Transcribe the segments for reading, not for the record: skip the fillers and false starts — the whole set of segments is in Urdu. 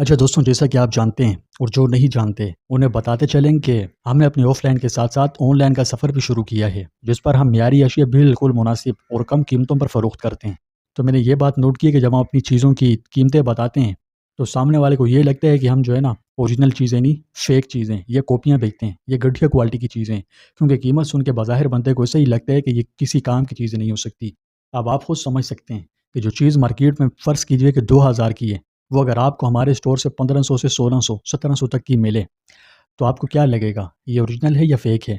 اچھا دوستوں، جیسا کہ آپ جانتے ہیں اور جو نہیں جانتے انہیں بتاتے چلیں کہ ہم نے اپنی آف لائن کے ساتھ ساتھ آن لائن کا سفر بھی شروع کیا ہے، جس پر ہم معیاری اشیاء بالکل مناسب اور کم قیمتوں پر فروخت کرتے ہیں۔ تو میں نے یہ بات نوٹ کی ہے کہ جب ہم اپنی چیزوں کی قیمتیں بتاتے ہیں تو سامنے والے کو یہ لگتا ہے کہ ہم جو ہے نا اوریجنل چیزیں نہیں، فیک چیزیں یا کاپیاں بیچتے ہیں، یہ گھٹیا کوالٹی کی چیزیں ہیں، کیونکہ قیمت سن کے بظاہر بندے کو ایسے ہی لگتا ہے کہ یہ کسی کام کی چیزیں نہیں ہو سکتی۔ اب آپ خود سمجھ سکتے ہیں کہ جو چیز مارکیٹ میں فرض کیجئے کہ 2000 کی ہے، وہ اگر آپ کو ہمارے اسٹور سے 1500 سے 1600 1700 تک کی ملے تو آپ کو کیا لگے گا؟ یہ اوریجنل ہے یا فیک ہے؟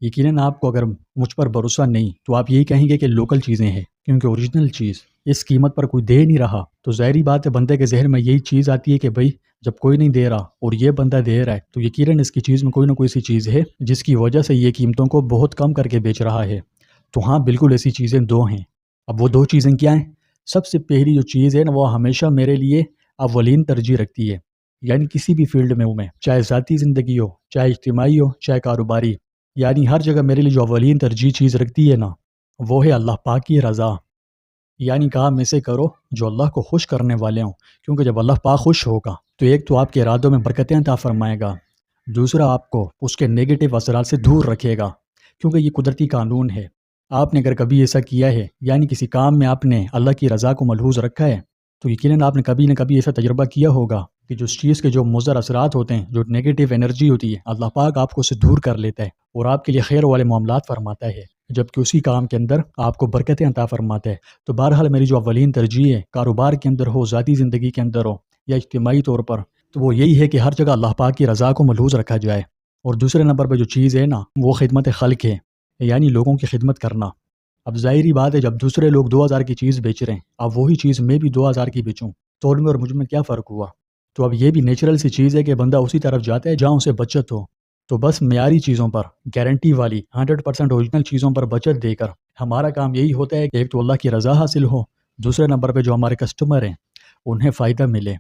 یقیناً آپ کو اگر مجھ پر بھروسہ نہیں تو آپ یہی کہیں گے کہ لوکل چیزیں ہیں، کیونکہ اوریجنل چیز اس قیمت پر کوئی دے نہیں رہا تو ظاہری بات ہے بندے کے ذہن میں یہی چیز آتی ہے کہ بھائی جب کوئی نہیں دے رہا اور یہ بندہ دے رہا ہے تو یقیناً اس کی چیز میں کوئی نہ کوئی ایسی چیز ہے جس کی وجہ سے یہ قیمتوں کو بہت کم کر کے بیچ رہا ہے۔ تو ہاں، بالکل ایسی چیزیں دو ہیں۔ اب وہ دو چیزیں کیا ہیں؟ سب سے پہلی جو چیز ہے نا، وہ ہمیشہ میرے لیے اولین ترجیح رکھتی ہے، یعنی کسی بھی فیلڈ میں ہوں میں، چاہے ذاتی زندگی ہو، چاہے اجتماعی ہو، چاہے کاروباری، یعنی ہر جگہ میرے لیے جو اولین ترجیح چیز رکھتی ہے نا، وہ ہے اللہ پاک کی رضا۔ یعنی کام ایسے کرو جو اللہ کو خوش کرنے والے ہوں، کیونکہ جب اللہ پاک خوش ہوگا تو ایک تو آپ کے ارادوں میں برکتیں عطا فرمائے گا، دوسرا آپ کو اس کے نیگیٹو اثرات سے دور رکھے گا، کیونکہ یہ قدرتی قانون ہے۔ آپ نے اگر کبھی ایسا کیا ہے، یعنی کسی کام میں آپ نے اللہ کی رضا کو ملحوظ رکھا ہے، تو یقیناً آپ نے کبھی نہ کبھی ایسا تجربہ کیا ہوگا کہ جو اس چیز کے جو مضر اثرات ہوتے ہیں، جو نیگیٹو انرجی ہوتی ہے، اللہ پاک آپ کو اسے دور کر لیتا ہے اور آپ کے لیے خیر والے معاملات فرماتا ہے، جبکہ اسی کام کے اندر آپ کو برکتیں عطا فرماتا ہے۔ تو بہرحال میری جو اولین ترجیح ہے، کاروبار کے اندر ہو، ذاتی زندگی کے اندر ہو یا اجتماعی طور پر، تو وہ یہی ہے کہ ہر جگہ اللہ پاک کی رضا کو ملحوظ رکھا جائے۔ اور دوسرے نمبر پہ جو چیز ہے نا، وہ خدمت خلق ہے، یعنی لوگوں کی خدمت کرنا۔ اب ظاہری بات ہے جب دوسرے لوگ 2000 کی چیز بیچ رہے ہیں، اب وہی چیز میں بھی 2000 کی بیچوں تو ان میں اور مجھ میں کیا فرق ہوا؟ تو اب یہ بھی نیچرل سی چیز ہے کہ بندہ اسی طرف جاتا ہے جہاں اسے بچت ہو۔ تو بس معیاری چیزوں پر، گارنٹی والی 100% اوریجنل چیزوں پر بچت دے کر ہمارا کام یہی ہوتا ہے کہ ایک تو اللہ کی رضا حاصل ہو، دوسرے نمبر پہ جو ہمارے کسٹمر ہیں انہیں فائدہ ملے۔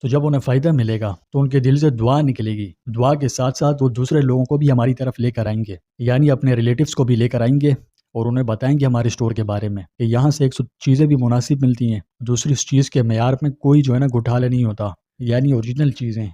تو جب انہیں فائدہ ملے گا تو ان کے دل سے دعا نکلے گی، دعا کے ساتھ ساتھ وہ دوسرے لوگوں کو بھی ہماری طرف لے کر آئیں گے، یعنی اپنے ریلیٹیوز کو بھی لے کر آئیں گے اور انہیں بتائیں گے ہمارے اسٹور کے بارے میں کہ یہاں سے ایک چیزیں بھی مناسب ملتی ہیں، دوسری اس چیز کے معیار میں کوئی جو ہے نا گھٹالہ نہیں ہوتا، یعنی اوریجنل چیزیں۔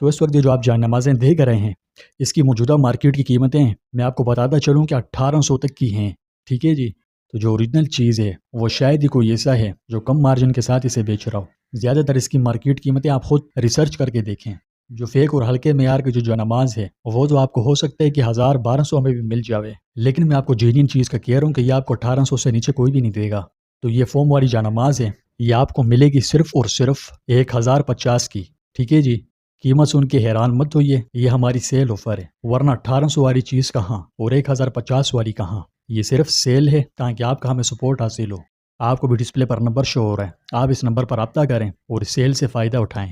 تو اس وقت یہ جو آپ جان نمازیں دیکھ رہے ہیں، اس کی موجودہ مارکیٹ کی قیمتیں میں آپ کو بتاتا چلوں کہ 1800 تک کی ہیں، ٹھیک ہے جی؟ تو جو اوریجنل چیز ہے وہ شاید ہی کوئی ایسا ہے جو کم مارجن کے ساتھ اسے بیچ رہا ہو۔ زیادہ تر اس کی مارکیٹ قیمتیں آپ خود ریسرچ کر کے دیکھیں۔ جو فیک اور ہلکے معیار کی جو نماز ہے وہ تو آپ کو ہو سکتا ہے کہ 1000 1200 میں بھی مل جاوے، لیکن میں آپ کو جینین چیز کا کہہ رہا ہوں کہ یہ آپ کو 1800 سے نیچے کوئی بھی نہیں دے گا۔ تو یہ فوم والی جانماز ہے، یہ آپ کو ملے گی صرف اور صرف 1050 کی، ٹھیک ہے جی؟ قیمت سن کے حیران مت ہوئیے، یہ ہماری سیل آفر ہے، ورنہ 1800 والی چیز کہاں اور 1050 والی کہاں؟ یہ صرف سیل ہے تاکہ آپ کا ہمیں سپورٹ حاصل ہو۔ آپ کو بھی ڈسپلے پر نمبر شو ہو رہا ہے، آپ اس نمبر پر رابطہ کریں اور اس سیل سے فائدہ اٹھائیں۔